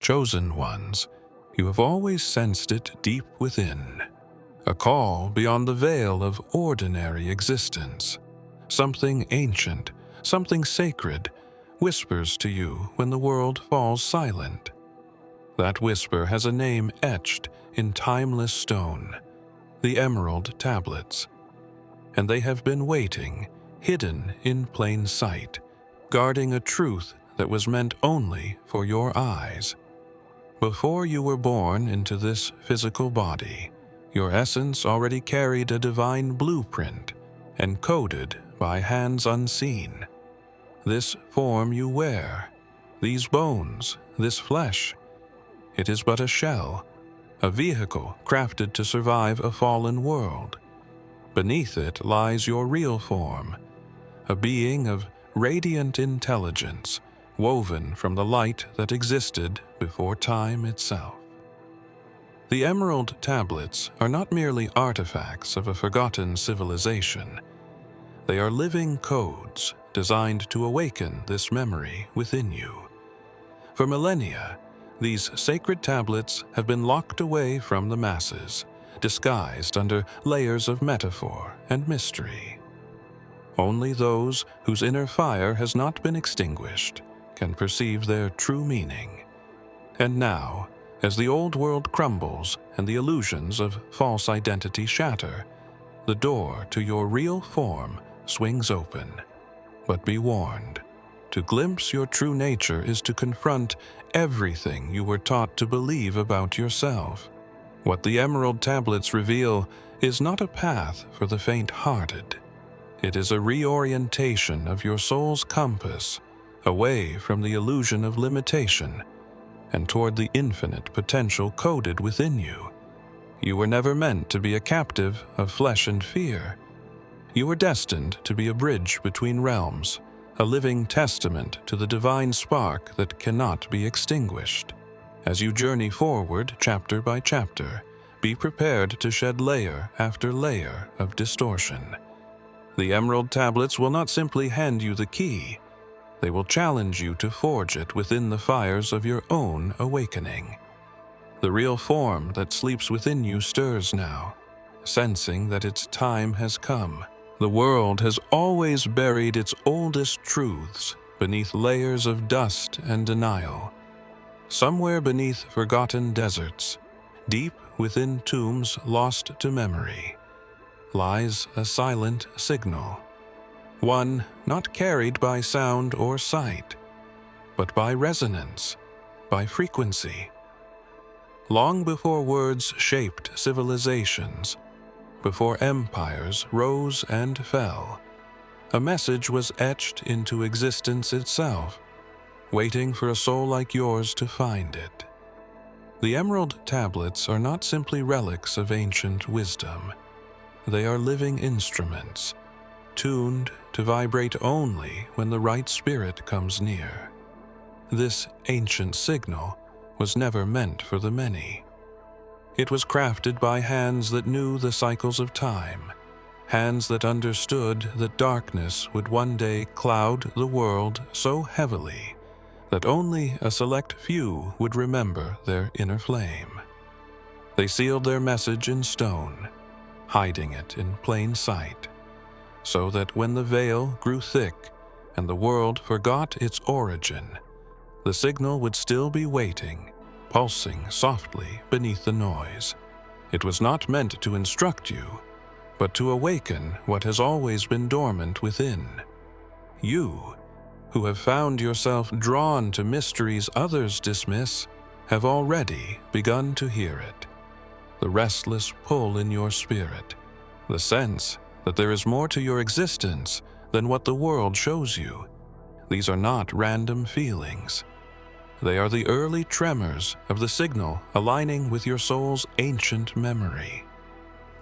chosen ones, you have always sensed it deep within. A call beyond the veil of ordinary existence. Something ancient, something sacred, whispers to you when the world falls silent. That whisper has a name etched in timeless stone, the Emerald Tablets. And they have been waiting, hidden in plain sight, guarding a truth that was meant only for your eyes. Before you were born into this physical body, your essence already carried a divine blueprint, encoded by hands unseen. This form you wear, these bones, this flesh, it is but a shell, a vehicle crafted to survive a fallen world. Beneath it lies your real form, a being of radiant intelligence, woven from the light that existed before time itself. The Emerald Tablets are not merely artifacts of a forgotten civilization. They are living codes designed to awaken this memory within you. For millennia, these sacred tablets have been locked away from the masses, disguised under layers of metaphor and mystery. Only those whose inner fire has not been extinguished can perceive their true meaning. And now, as the old world crumbles and the illusions of false identity shatter, the door to your real form swings open. But be warned, to glimpse your true nature is to confront everything you were taught to believe about yourself. What the Emerald Tablets reveal is not a path for the faint-hearted. It is a reorientation of your soul's compass, away from the illusion of limitation and toward the infinite potential coded within you. You were never meant to be a captive of flesh and fear. You were destined to be a bridge between realms, a living testament to the divine spark that cannot be extinguished. As you journey forward chapter by chapter, be prepared to shed layer after layer of distortion. The Emerald Tablets will not simply hand you the key. They will challenge you to forge it within the fires of your own awakening. The real form that sleeps within you stirs now, sensing that its time has come. The world has always buried its oldest truths beneath layers of dust and denial. Somewhere beneath forgotten deserts, deep within tombs lost to memory, lies a silent signal. One not carried by sound or sight, but by resonance, by frequency. Long before words shaped civilizations, before empires rose and fell, a message was etched into existence itself, waiting for a soul like yours to find it. The Emerald Tablets are not simply relics of ancient wisdom. They are living instruments, tuned to vibrate only when the right spirit comes near. This ancient signal was never meant for the many. It was crafted by hands that knew the cycles of time, hands that understood that darkness would one day cloud the world so heavily that only a select few would remember their inner flame. They sealed their message in stone, hiding it in plain sight, so that when the veil grew thick and the world forgot its origin, the signal would still be waiting, pulsing softly beneath the noise. It was not meant to instruct you, but to awaken what has always been dormant within. You, who have found yourself drawn to mysteries others dismiss, have already begun to hear it. The restless pull in your spirit, the sense that there is more to your existence than what the world shows you. These are not random feelings. They are the early tremors of the signal aligning with your soul's ancient memory.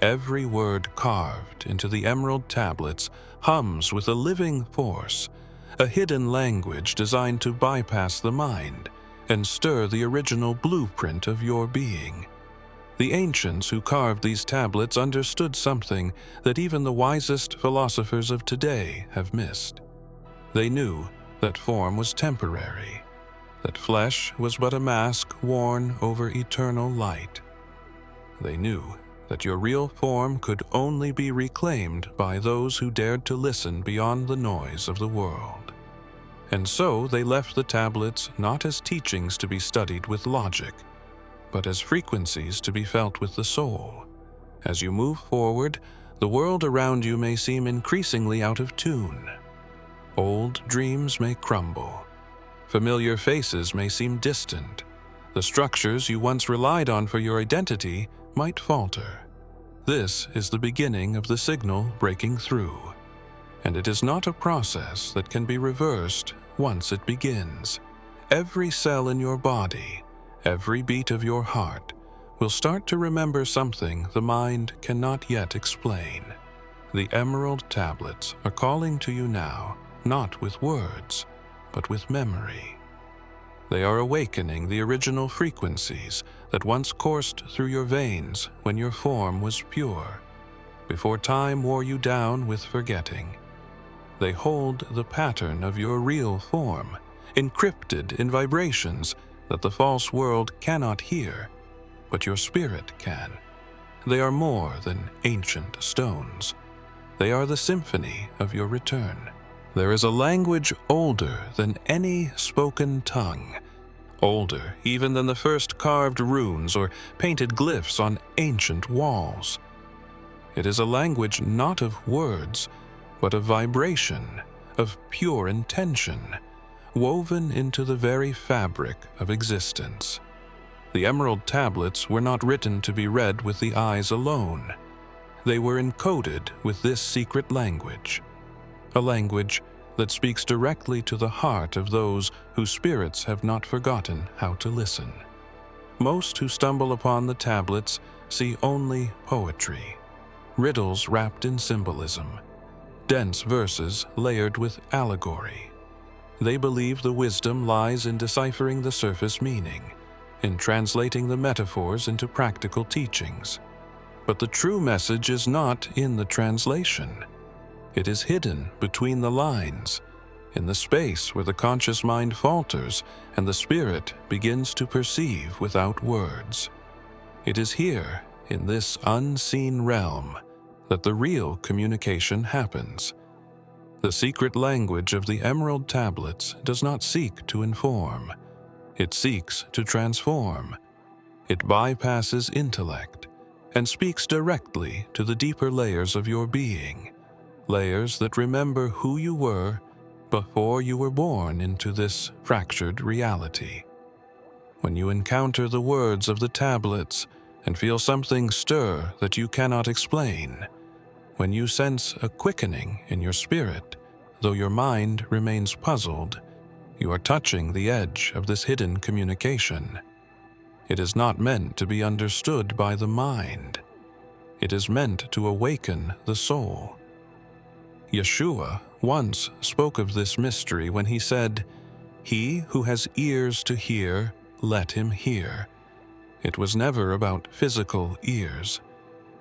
Every word carved into the Emerald Tablets hums with a living force, a hidden language designed to bypass the mind and stir the original blueprint of your being. The ancients who carved these tablets understood something that even the wisest philosophers of today have missed. They knew that form was temporary, that flesh was but a mask worn over eternal light. They knew that your real form could only be reclaimed by those who dared to listen beyond the noise of the world. And so they left the tablets not as teachings to be studied with logic, but as frequencies to be felt with the soul. As you move forward, the world around you may seem increasingly out of tune. Old dreams may crumble. Familiar faces may seem distant. The structures you once relied on for your identity might falter. This is the beginning of the signal breaking through, and it is not a process that can be reversed once it begins. Every cell in your body, every beat of your heart, will start to remember something the mind cannot yet explain. The emerald tablets are calling to you now, not with words, but with memory. They are awakening the original frequencies that once coursed through your veins when your form was pure, before time wore you down with forgetting. They hold the pattern of your real form, encrypted in vibrations that the false world cannot hear, but your spirit can. They are more than ancient stones. They are the symphony of your return. There is a language older than any spoken tongue, older even than the first carved runes or painted glyphs on ancient walls. It is a language not of words, but of vibration, of pure intention, woven into the very fabric of existence. The emerald tablets were not written to be read with the eyes alone. They were encoded with this secret language, a language that speaks directly to the heart of those whose spirits have not forgotten how to listen. Most who stumble upon the tablets see only poetry, riddles wrapped in symbolism, dense verses layered with allegory. They believe the wisdom lies in deciphering the surface meaning, in translating the metaphors into practical teachings. But the true message is not in the translation. It is hidden between the lines, in the space where the conscious mind falters and the spirit begins to perceive without words. It is here, in this unseen realm, that the real communication happens. The secret language of the emerald tablets does not seek to inform. It seeks to transform. It bypasses intellect and speaks directly to the deeper layers of your being, layers that remember who you were before you were born into this fractured reality. When you encounter the words of the tablets and feel something stir that you cannot explain, when you sense a quickening in your spirit, though your mind remains puzzled, you are touching the edge of this hidden communication. It is not meant to be understood by the mind. It is meant to awaken the soul. Yeshua once spoke of this mystery when he said, "He who has ears to hear, let him hear." It was never about physical ears.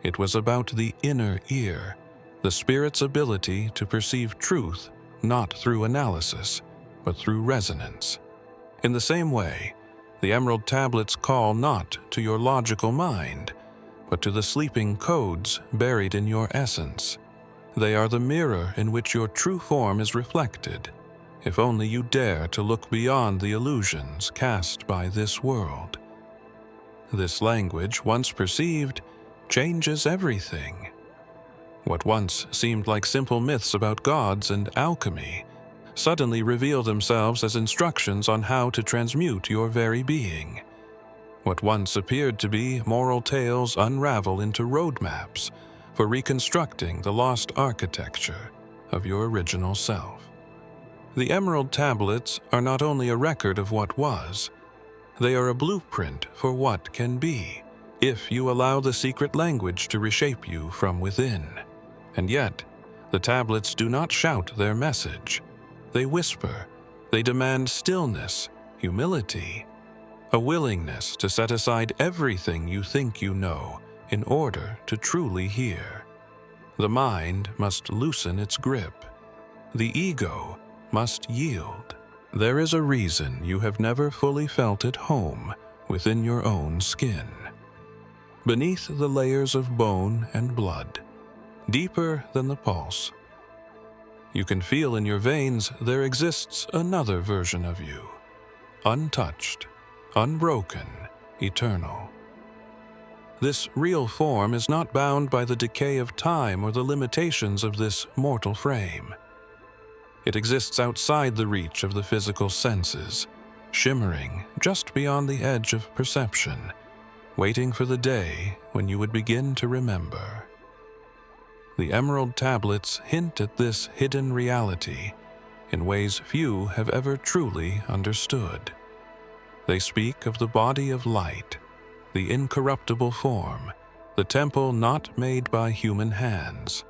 It was about the inner ear, the spirit's ability to perceive truth not through analysis, but through resonance. In the same way, the emerald tablets call not to your logical mind, but to the sleeping codes buried in your essence. They are the mirror in which your true form is reflected, if only you dare to look beyond the illusions cast by this world. This language, once perceived, changes everything. What once seemed like simple myths about gods and alchemy suddenly reveal themselves as instructions on how to transmute your very being. What once appeared to be moral tales unravel into roadmaps for reconstructing the lost architecture of your original self. The emerald tablets are not only a record of what was, they are a blueprint for what can be, if you allow the secret language to reshape you from within. And yet, the tablets do not shout their message. They whisper. They demand stillness, humility, a willingness to set aside everything you think you know in order to truly hear. The mind must loosen its grip. The ego must yield. There is a reason you have never fully felt at home within your own skin. Beneath the layers of bone and blood, deeper than the pulse, you can feel in your veins there exists another version of you, untouched, unbroken, eternal. This real form is not bound by the decay of time or the limitations of this mortal frame. It exists outside the reach of the physical senses, shimmering just beyond the edge of perception, waiting for the day when you would begin to remember. The emerald tablets hint at this hidden reality in ways few have ever truly understood. They speak of the body of light, the incorruptible form, the temple not made by human hands.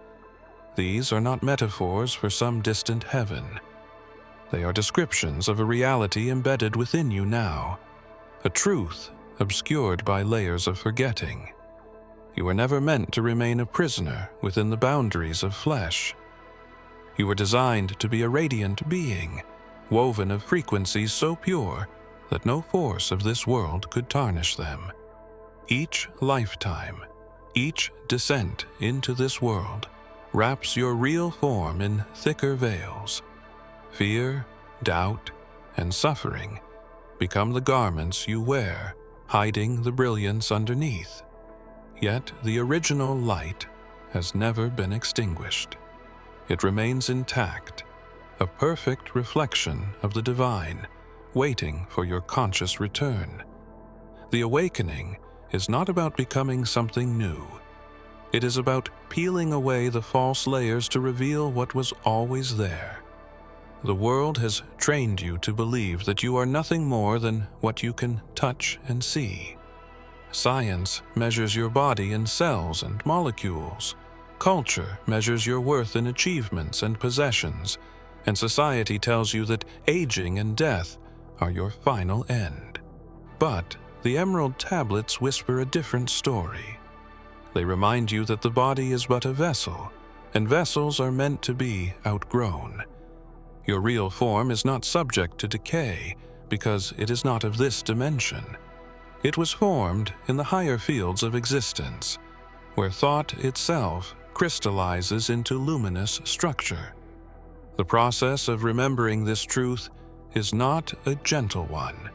These are not metaphors for some distant heaven. They are descriptions of a reality embedded within you now, a truth obscured by layers of forgetting. You were never meant to remain a prisoner within the boundaries of flesh. You were designed to be a radiant being, woven of frequencies so pure that no force of this world could tarnish them. Each lifetime, each descent into this world, wraps your real form in thicker veils. Fear, doubt, and suffering become the garments you wear, hiding the brilliance underneath. Yet the original light has never been extinguished. It remains intact, a perfect reflection of the divine, waiting for your conscious return. The awakening is not about becoming something new. It is about peeling away the false layers to reveal what was always there. The world has trained you to believe that you are nothing more than what you can touch and see. Science measures your body in cells and molecules. Culture measures your worth in achievements and possessions. And society tells you that aging and death are your final end. But the emerald tablets whisper a different story. They remind you that the body is but a vessel, and vessels are meant to be outgrown. Your real form is not subject to decay because it is not of this dimension. It was formed in the higher fields of existence, where thought itself crystallizes into luminous structure. The process of remembering this truth is not a gentle one.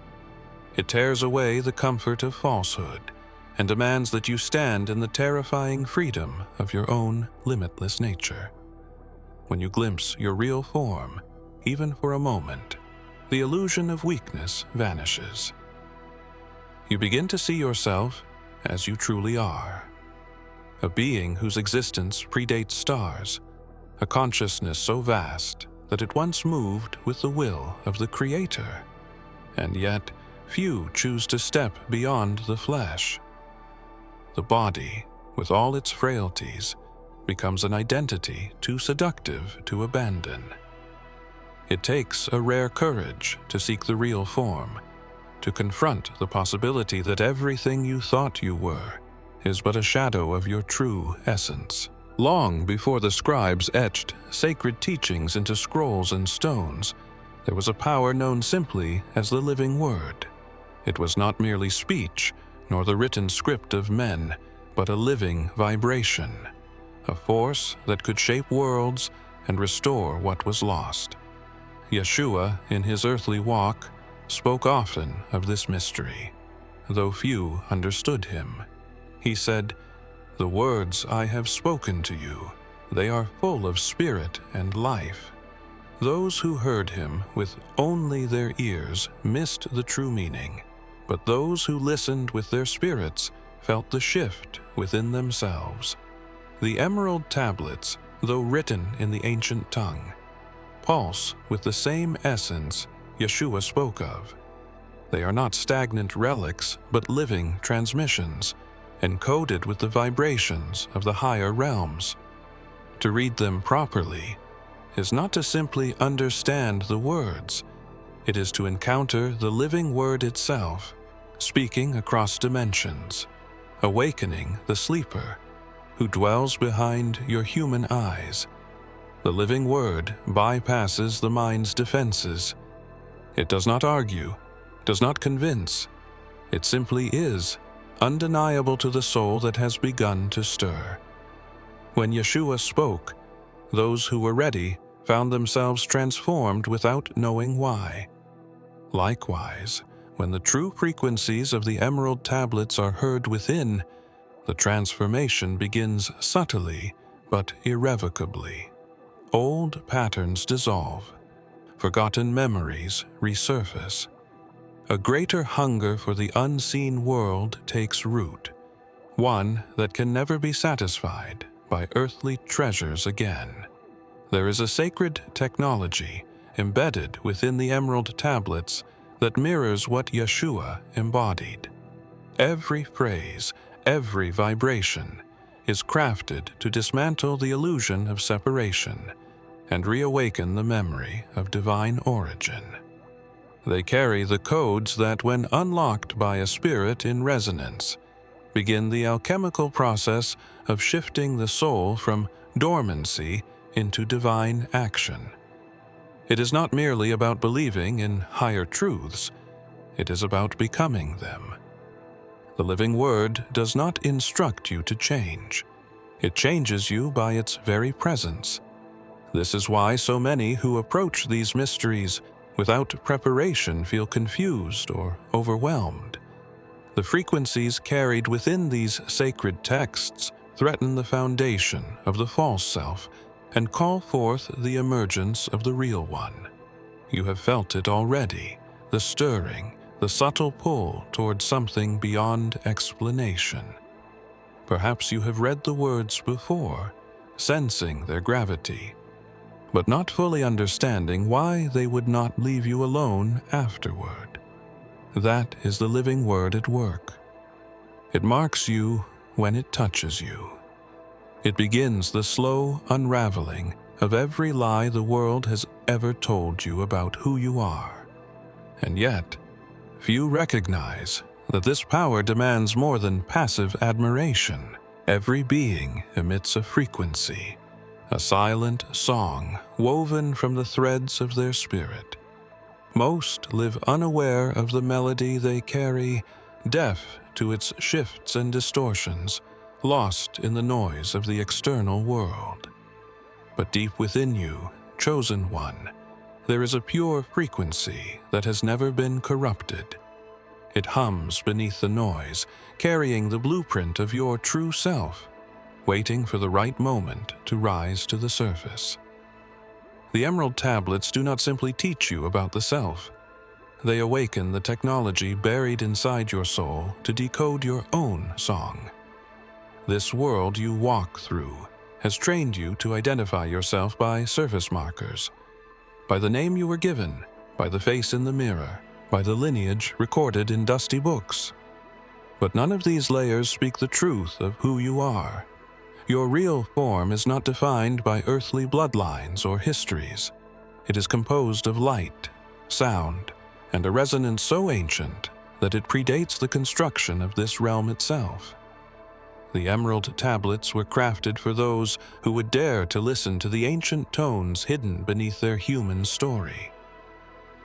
It tears away the comfort of falsehood and demands that you stand in the terrifying freedom of your own limitless nature. When you glimpse your real form, even for a moment, the illusion of weakness vanishes. You begin to see yourself as you truly are, a being whose existence predates stars, a consciousness so vast that it once moved with the will of the Creator, and yet few choose to step beyond the flesh. The body, with all its frailties, becomes an identity too seductive to abandon. It takes a rare courage to seek the real form, to confront the possibility that everything you thought you were is but a shadow of your true essence. Long before the scribes etched sacred teachings into scrolls and stones, there was a power known simply as the living word. It was not merely speech, nor the written script of men, but a living vibration, a force that could shape worlds and restore what was lost. Yeshua, in his earthly walk, spoke often of this mystery, though few understood him. He said, "The words I have spoken to you, they are full of spirit and life." Those who heard him with only their ears missed the true meaning, but those who listened with their spirits felt the shift within themselves. The emerald tablets, though written in the ancient tongue, pulse with the same essence Yeshua spoke of. They are not stagnant relics, but living transmissions, encoded with the vibrations of the higher realms. To read them properly is not to simply understand the words. It is to encounter the living word itself, speaking across dimensions, awakening the sleeper who dwells behind your human eyes. The living word bypasses the mind's defenses. It does not argue, does not convince. It simply is, undeniable to the soul that has begun to stir. When Yeshua spoke, those who were ready found themselves transformed without knowing why. Likewise, when the true frequencies of the emerald tablets are heard within, the transformation begins subtly but irrevocably. Old patterns dissolve, forgotten memories resurface. A greater hunger for the unseen world takes root, one that can never be satisfied by earthly treasures again. There is a sacred technology embedded within the emerald tablets that mirrors what Yeshua embodied. Every phrase, every vibration is crafted to dismantle the illusion of separation and reawaken the memory of divine origin. They carry the codes that, when unlocked by a spirit in resonance, begin the alchemical process of shifting the soul from dormancy into divine action. It is not merely about believing in higher truths, it is about becoming them. The living word does not instruct you to change. It changes you by its very presence. This is why so many who approach these mysteries without preparation feel confused or overwhelmed. The frequencies carried within these sacred texts threaten the foundation of the false self and call forth the emergence of the real one. You have felt it already, the stirring, the subtle pull toward something beyond explanation. Perhaps you have read the words before, sensing their gravity, but not fully understanding why they would not leave you alone afterward. That is the living word at work. It marks you when it touches you. It begins the slow unraveling of every lie the world has ever told you about who you are. And yet, few recognize that this power demands more than passive admiration. Every being emits a frequency, a silent song woven from the threads of their spirit. Most live unaware of the melody they carry, deaf to its shifts and distortions, lost in the noise of the external world. But deep within you, chosen one, there is a pure frequency that has never been corrupted. It hums beneath the noise, carrying the blueprint of your true self, waiting for the right moment to rise to the surface. The emerald tablets do not simply teach you about the self. They awaken the technology buried inside your soul to decode your own song. This world you walk through has trained you to identify yourself by surface markers, by the name you were given, by the face in the mirror, by the lineage recorded in dusty books. But none of these layers speak the truth of who you are. Your real form is not defined by earthly bloodlines or histories. It is composed of light, sound, and a resonance so ancient that it predates the construction of this realm itself. The emerald tablets were crafted for those who would dare to listen to the ancient tones hidden beneath their human story.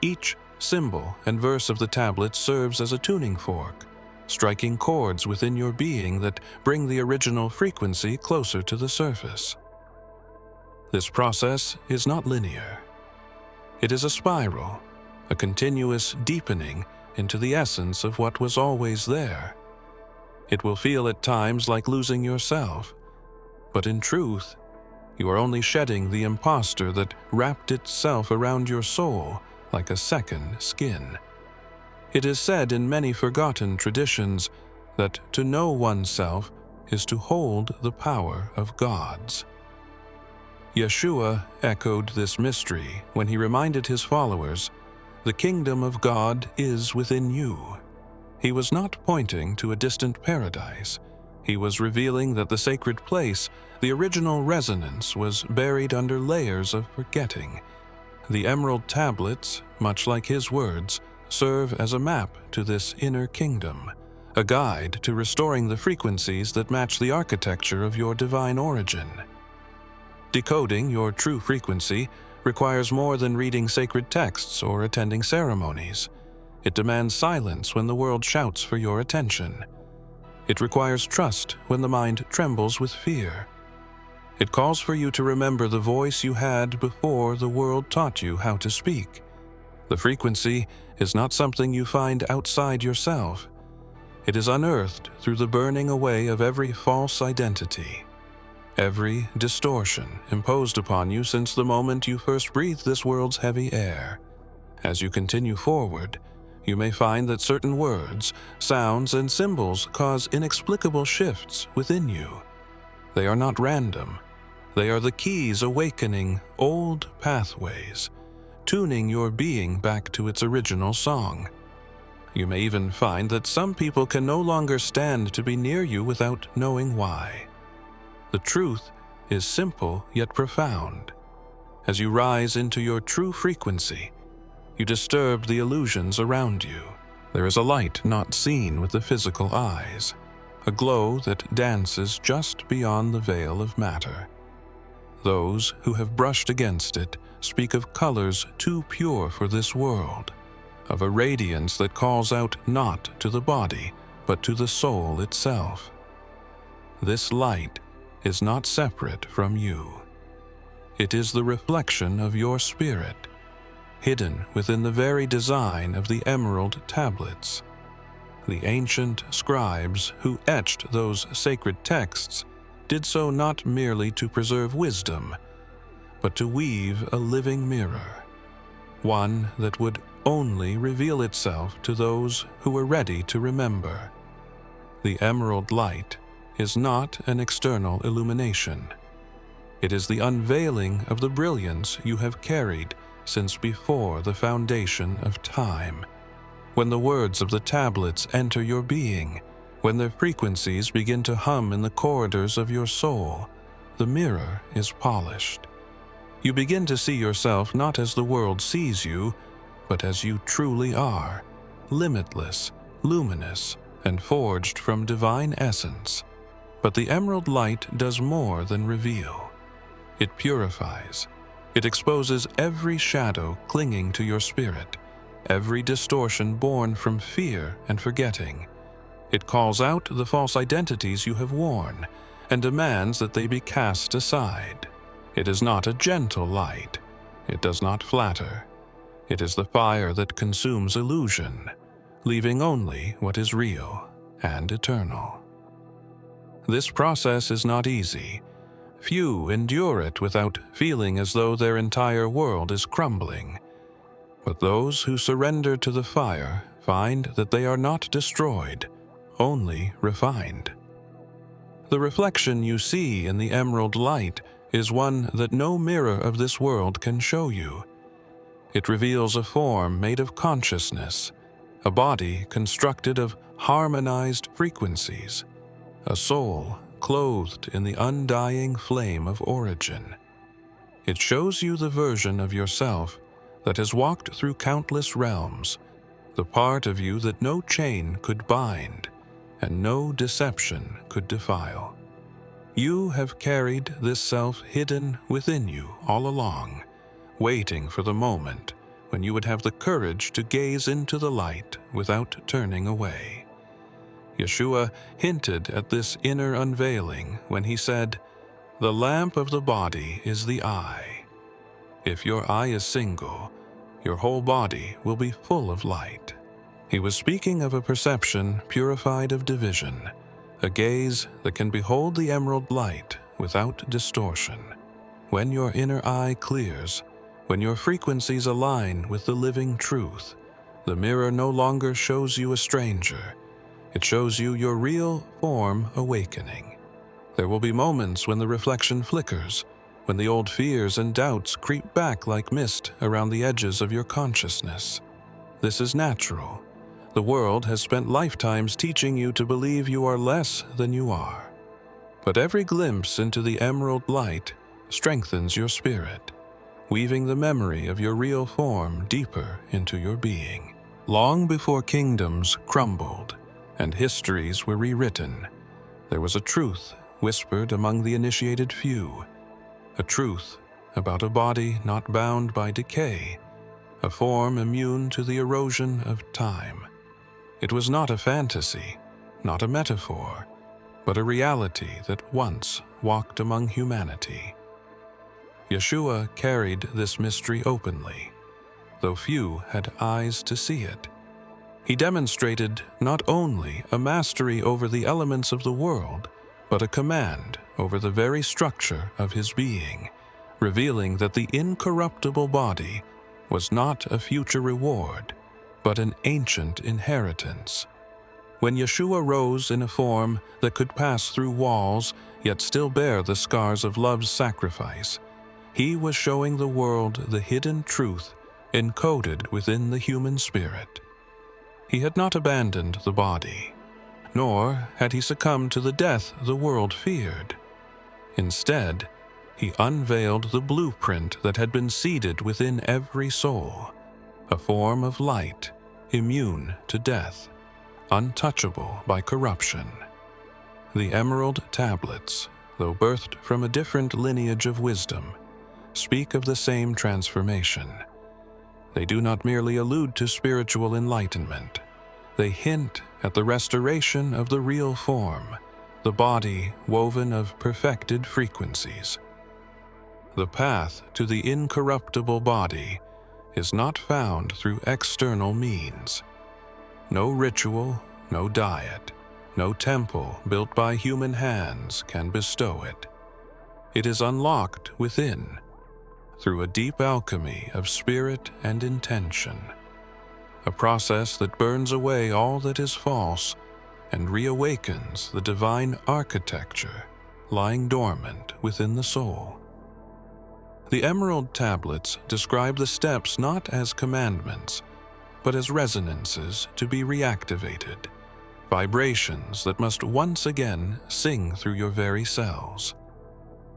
Each symbol and verse of the tablet serves as a tuning fork, striking chords within your being that bring the original frequency closer to the surface. This process is not linear. It is a spiral, a continuous deepening into the essence of what was always there. It will feel at times like losing yourself, but in truth, you are only shedding the impostor that wrapped itself around your soul like a second skin. It is said in many forgotten traditions that to know oneself is to hold the power of gods. Yeshua echoed this mystery when he reminded his followers, "The kingdom of God is within you." He was not pointing to a distant paradise. He was revealing that the sacred place, the original resonance, was buried under layers of forgetting. The emerald tablets, much like his words, serve as a map to this inner kingdom, a guide to restoring the frequencies that match the architecture of your divine origin. Decoding your true frequency requires more than reading sacred texts or attending ceremonies. It demands silence when the world shouts for your attention. It requires trust when the mind trembles with fear. It calls for you to remember the voice you had before the world taught you how to speak. The frequency is not something you find outside yourself. It is unearthed through the burning away of every false identity, every distortion imposed upon you since the moment you first breathed this world's heavy air. As you continue forward, you may find that certain words, sounds, and symbols cause inexplicable shifts within you. They are not random. They are the keys awakening old pathways, tuning your being back to its original song. You may even find that some people can no longer stand to be near you without knowing why. The truth is simple yet profound. As you rise into your true frequency, you disturb the illusions around you. There is a light not seen with the physical eyes, a glow that dances just beyond the veil of matter. Those who have brushed against it speak of colors too pure for this world, of a radiance that calls out not to the body, but to the soul itself. This light is not separate from you. It is the reflection of your spirit, hidden within the very design of the emerald tablets. The ancient scribes who etched those sacred texts did so not merely to preserve wisdom, but to weave a living mirror, one that would only reveal itself to those who were ready to remember. The emerald light is not an external illumination. It is the unveiling of the brilliance you have carried since before the foundation of time. When the words of the tablets enter your being, when their frequencies begin to hum in the corridors of your soul, the mirror is polished. You begin to see yourself not as the world sees you, but as you truly are, limitless, luminous, and forged from divine essence. But the emerald light does more than reveal. It purifies. It exposes every shadow clinging to your spirit, every distortion born from fear and forgetting. It calls out the false identities you have worn and demands that they be cast aside. It is not a gentle light. It does not flatter. It is the fire that consumes illusion, leaving only what is real and eternal. This process is not easy. Few endure it without feeling as though their entire world is crumbling. But those who surrender to the fire find that they are not destroyed, only refined. The reflection you see in the emerald light is one that no mirror of this world can show you. It reveals a form made of consciousness, a body constructed of harmonized frequencies, a soul clothed in the undying flame of origin. It shows you the version of yourself that has walked through countless realms, the part of you that no chain could bind and no deception could defile. You have carried this self hidden within you all along, waiting for the moment when you would have the courage to gaze into the light without turning away. Yeshua hinted at this inner unveiling when he said, "The lamp of the body is the eye. If your eye is single, your whole body will be full of light." He was speaking of a perception purified of division, a gaze that can behold the emerald light without distortion. When your inner eye clears, when your frequencies align with the living truth, the mirror no longer shows you a stranger. It shows you your real form awakening. There will be moments when the reflection flickers, when the old fears and doubts creep back like mist around the edges of your consciousness. This is natural. The world has spent lifetimes teaching you to believe you are less than you are. But every glimpse into the emerald light strengthens your spirit, weaving the memory of your real form deeper into your being. Long before kingdoms crumbled and histories were rewritten, there was a truth whispered among the initiated few, a truth about a body not bound by decay, a form immune to the erosion of time. It was not a fantasy, not a metaphor, but a reality that once walked among humanity. Yeshua carried this mystery openly, though few had eyes to see it. He demonstrated not only a mastery over the elements of the world, but a command over the very structure of his being, revealing that the incorruptible body was not a future reward, but an ancient inheritance. When Yeshua rose in a form that could pass through walls, yet still bear the scars of love's sacrifice, he was showing the world the hidden truth encoded within the human spirit. He had not abandoned the body, nor had he succumbed to the death the world feared. Instead, he unveiled the blueprint that had been seeded within every soul, a form of light, immune to death, untouchable by corruption. The emerald tablets, though birthed from a different lineage of wisdom, speak of the same transformation. They do not merely allude to spiritual enlightenment. They hint at the restoration of the real form, the body woven of perfected frequencies. The path to the incorruptible body is not found through external means. No ritual, no diet, no temple built by human hands can bestow it. It is unlocked within, through a deep alchemy of spirit and intention, a process that burns away all that is false and reawakens the divine architecture lying dormant within the soul. The emerald tablets describe the steps not as commandments, but as resonances to be reactivated, vibrations that must once again sing through your very cells.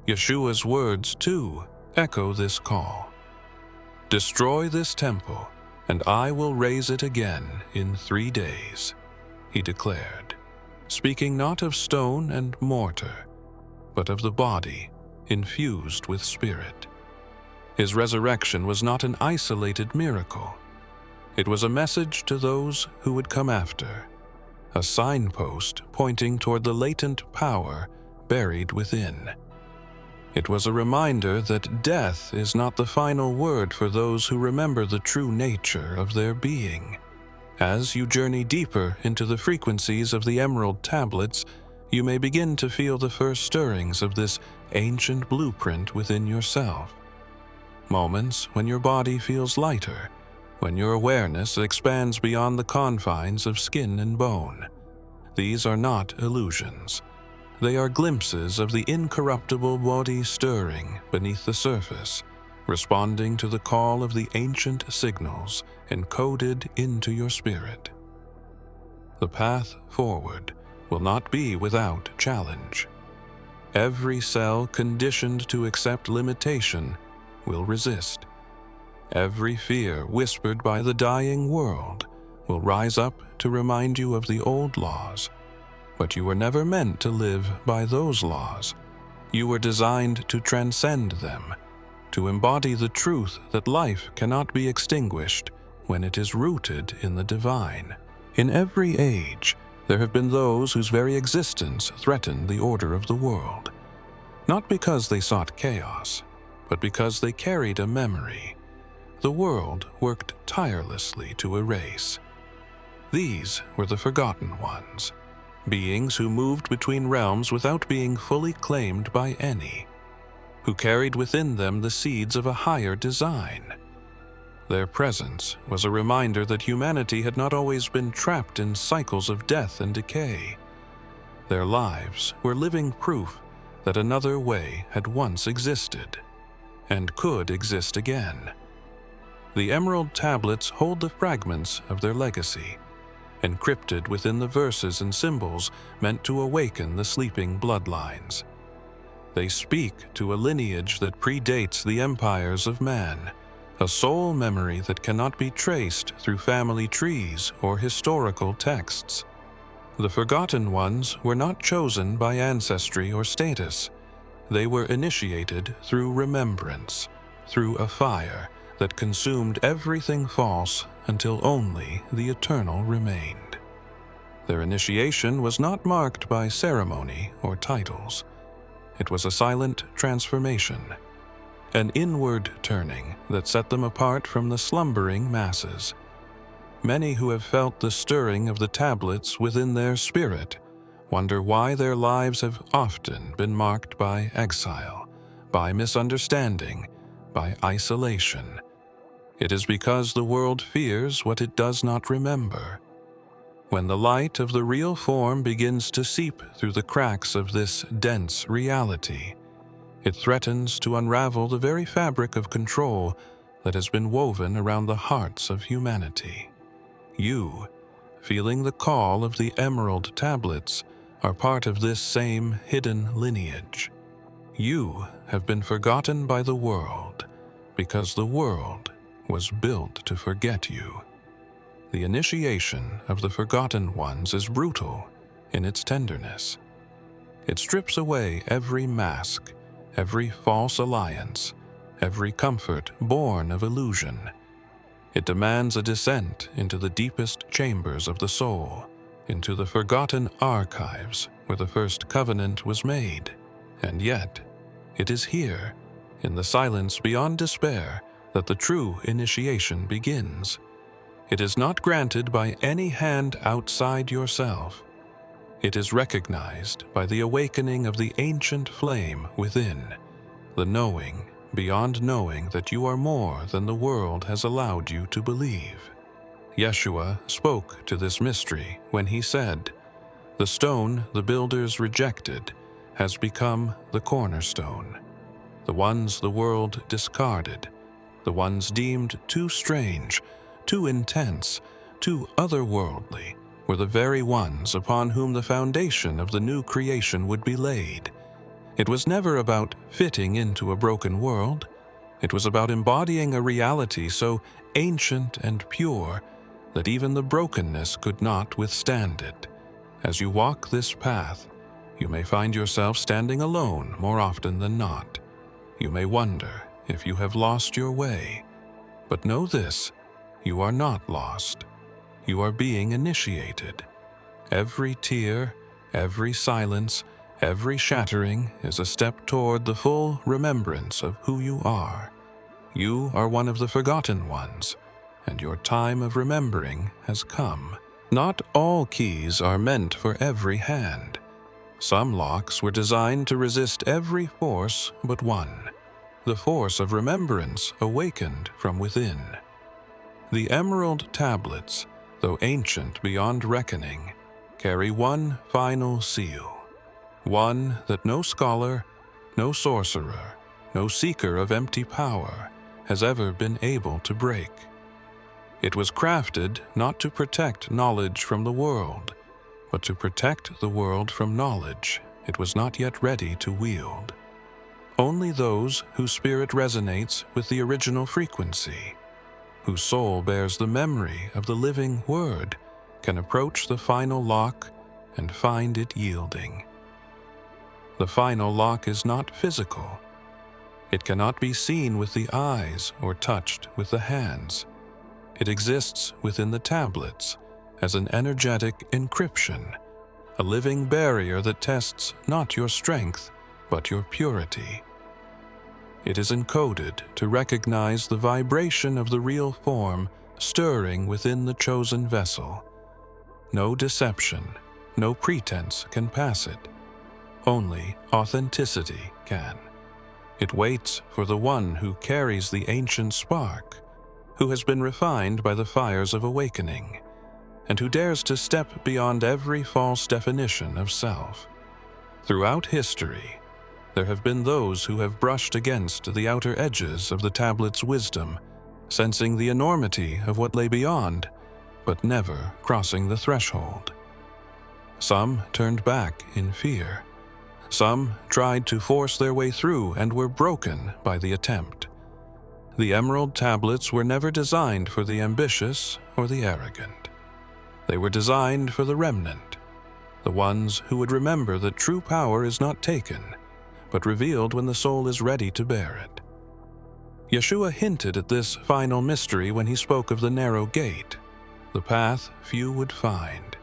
Yeshua's words, too, echo this call. "Destroy this temple, and I will raise it again in 3 days," he declared, speaking not of stone and mortar, but of the body infused with spirit. His resurrection was not an isolated miracle. It was a message to those who would come after, a signpost pointing toward the latent power buried within. It was a reminder that death is not the final word for those who remember the true nature of their being. As you journey deeper into the frequencies of the emerald tablets, you may begin to feel the first stirrings of this ancient blueprint within yourself. Moments when your body feels lighter, when your awareness expands beyond the confines of skin and bone. These are not illusions. They are glimpses of the incorruptible body stirring beneath the surface, responding to the call of the ancient signals encoded into your spirit. The path forward will not be without challenge. Every cell conditioned to accept limitation will resist. Every fear whispered by the dying world will rise up to remind you of the old laws. But you were never meant to live by those laws. You were designed to transcend them, to embody the truth that life cannot be extinguished when it is rooted in the divine. In every age, there have been those whose very existence threatened the order of the world, not because they sought chaos, but because they carried a memory the world worked tirelessly to erase. These were the forgotten ones, beings who moved between realms without being fully claimed by any, who carried within them the seeds of a higher design. Their presence was a reminder that humanity had not always been trapped in cycles of death and decay. Their lives were living proof that another way had once existed, and could exist again. The emerald tablets hold the fragments of their legacy, encrypted within the verses and symbols meant to awaken the sleeping bloodlines. They speak to a lineage that predates the empires of man, a soul memory that cannot be traced through family trees or historical texts. The forgotten ones were not chosen by ancestry or status. They were initiated through remembrance, through a fire that consumed everything false until only the eternal remained. Their initiation was not marked by ceremony or titles. It was a silent transformation, an inward turning that set them apart from the slumbering masses. Many who have felt the stirring of the tablets within their spirit wonder why their lives have often been marked by exile, by misunderstanding, by isolation. It is because the world fears what it does not remember. When the light of the real form begins to seep through the cracks of this dense reality, it threatens to unravel the very fabric of control that has been woven around the hearts of humanity. You, feeling the call of the emerald tablets, are part of this same hidden lineage. You have been forgotten by the world because the world was built to forget you. The initiation of the forgotten ones is brutal in its tenderness. It strips away every mask, every false alliance, every comfort born of illusion. It demands a descent into the deepest chambers of the soul, into the forgotten archives where the first covenant was made. And yet, it is here, in the silence beyond despair, that the true initiation begins. It is not granted by any hand outside yourself. It is recognized by the awakening of the ancient flame within, the knowing beyond knowing that you are more than the world has allowed you to believe. Yeshua spoke to this mystery when he said, "The stone the builders rejected has become the cornerstone. The ones the world discarded, the ones deemed too strange, too intense, too otherworldly, were the very ones upon whom the foundation of the new creation would be laid. It was never about fitting into a broken world. It was about embodying a reality so ancient and pure that even the brokenness could not withstand it. As you walk this path, you may find yourself standing alone more often than not. You may wonder if you have lost your way. But know this, you are not lost. You are being initiated. Every tear, every silence, every shattering is a step toward the full remembrance of who you are. You are one of the forgotten ones, and your time of remembering has come. Not all keys are meant for every hand. Some locks were designed to resist every force but one, the force of remembrance awakened from within. The emerald tablets, though ancient beyond reckoning, carry one final seal, one that no scholar, no sorcerer, no seeker of empty power has ever been able to break. It was crafted not to protect knowledge from the world, but to protect the world from knowledge it was not yet ready to wield. Only those whose spirit resonates with the original frequency, whose soul bears the memory of the living word, can approach the final lock and find it yielding. The final lock is not physical. It cannot be seen with the eyes or touched with the hands. It exists within the tablets as an energetic encryption, a living barrier that tests not your strength, but your purity. It is encoded to recognize the vibration of the real form stirring within the chosen vessel. No deception, no pretense can pass it. Only authenticity can. It waits for the one who carries the ancient spark, who has been refined by the fires of awakening, and who dares to step beyond every false definition of self. Throughout history, there have been those who have brushed against the outer edges of the tablet's wisdom, sensing the enormity of what lay beyond, but never crossing the threshold. Some turned back in fear. Some tried to force their way through and were broken by the attempt. The emerald tablets were never designed for the ambitious or the arrogant. They were designed for the remnant, the ones who would remember that true power is not taken, but revealed when the soul is ready to bear it. Yeshua hinted at this final mystery when he spoke of the narrow gate, the path few would find.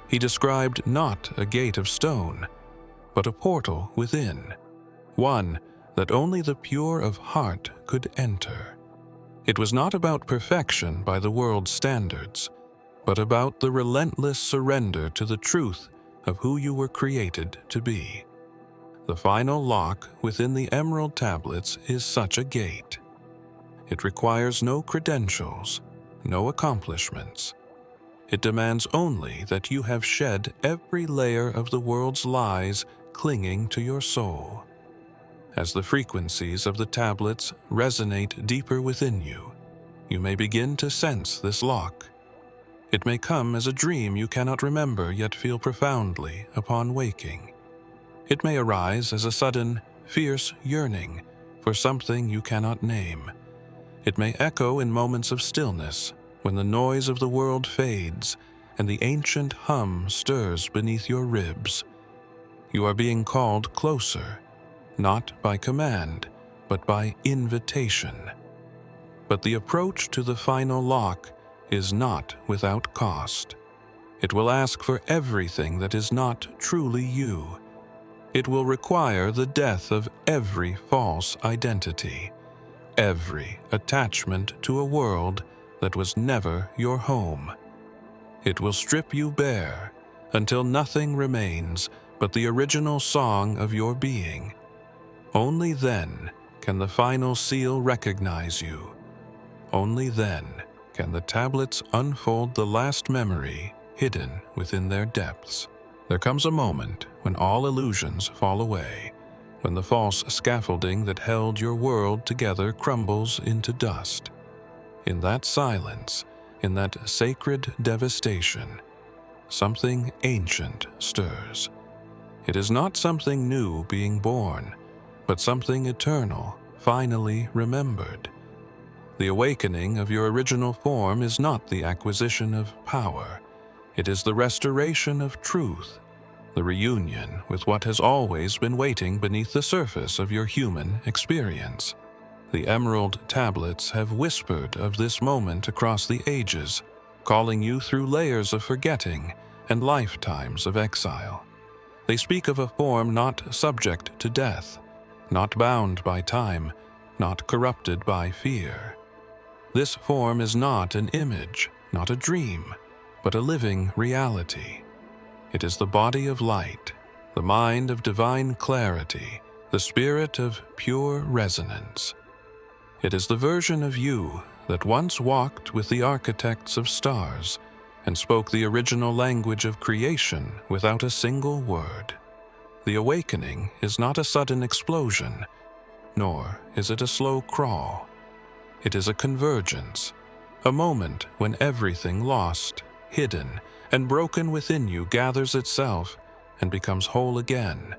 He described not a gate of stone, but a portal within, one that only the pure of heart could enter. It was not about perfection by the world's standards, but about the relentless surrender to the truth of who you were created to be. The final lock within the emerald tablets is such a gate. It requires no credentials, no accomplishments. It demands only that you have shed every layer of the world's lies clinging to your soul. As the frequencies of the tablets resonate deeper within you, you may begin to sense this lock. It may come as a dream you cannot remember yet feel profoundly upon waking. It may arise as a sudden, fierce yearning for something you cannot name. It may echo in moments of stillness when the noise of the world fades and the ancient hum stirs beneath your ribs. You are being called closer, not by command, but by invitation. But the approach to the final lock is not without cost. It will ask for everything that is not truly you. It will require the death of every false identity, every attachment to a world that was never your home. It will strip you bare until nothing remains but the original song of your being. Only then can the final seal recognize you. Only then can the tablets unfold the last memory hidden within their depths. There comes a moment when all illusions fall away, when the false scaffolding that held your world together crumbles into dust. In that silence, in that sacred devastation, something ancient stirs. It is not something new being born, but something eternal, finally remembered. The awakening of your original form is not the acquisition of power. It is the restoration of truth, the reunion with what has always been waiting beneath the surface of your human experience. The emerald tablets have whispered of this moment across the ages, calling you through layers of forgetting and lifetimes of exile. They speak of a form not subject to death, not bound by time, not corrupted by fear. This form is not an image, not a dream, but a living reality. It is the body of light, the mind of divine clarity, the spirit of pure resonance. It is the version of you that once walked with the architects of stars and spoke the original language of creation without a single word. The awakening is not a sudden explosion, nor is it a slow crawl. It is a convergence, a moment when everything lost, hidden, and broken within you gathers itself and becomes whole again.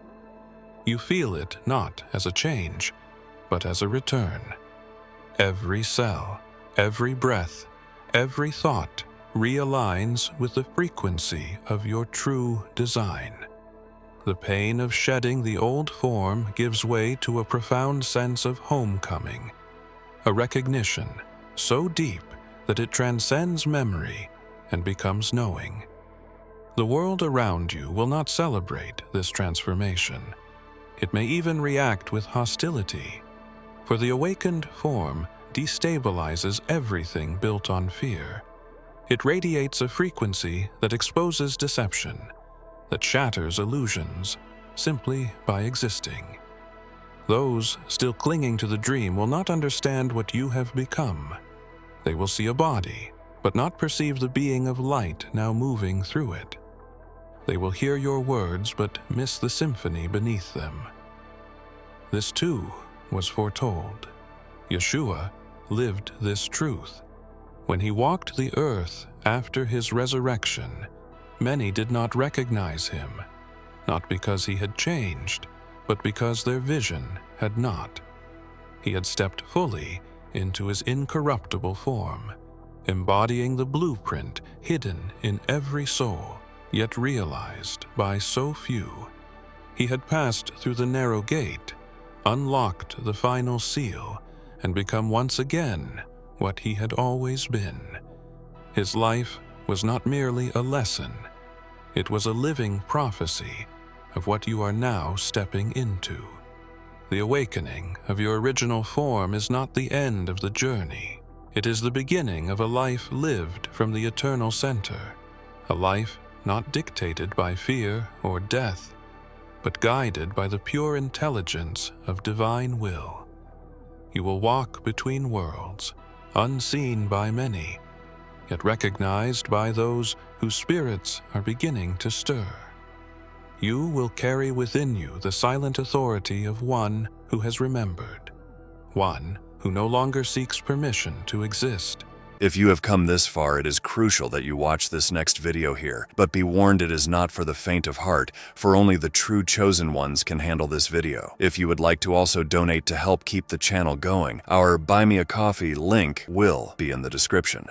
You feel it not as a change, but as a return. Every cell, every breath, every thought realigns with the frequency of your true design. The pain of shedding the old form gives way to a profound sense of homecoming, a recognition so deep that it transcends memory and becomes knowing. The world around you will not celebrate this transformation. It may even react with hostility, for the awakened form destabilizes everything built on fear. It radiates a frequency that exposes deception, that shatters illusions simply by existing. Those still clinging to the dream will not understand what you have become. They will see a body, but not perceive the being of light now moving through it. They will hear your words, but miss the symphony beneath them. This too was foretold. Yeshua lived this truth. When he walked the earth after his resurrection, many did not recognize him, not because he had changed, but because their vision had not. He had stepped fully into his incorruptible form, embodying the blueprint hidden in every soul, yet realized by so few. He had passed through the narrow gate, unlocked the final seal, and become once again what he had always been. His life was not merely a lesson, it was a living prophecy of what you are now stepping into. The awakening of your original form is not the end of the journey. It is the beginning of a life lived from the eternal center, a life not dictated by fear or death, but guided by the pure intelligence of divine will. You will walk between worlds, unseen by many, yet recognized by those whose spirits are beginning to stir. You will carry within you the silent authority of one who has remembered, one who no longer seeks permission to exist. If you have come this far, it is crucial that you watch this next video here. But be warned, it is not for the faint of heart, for only the true chosen ones can handle this video. If you would like to also donate to help keep the channel going, our Buy Me a Coffee link will be in the description.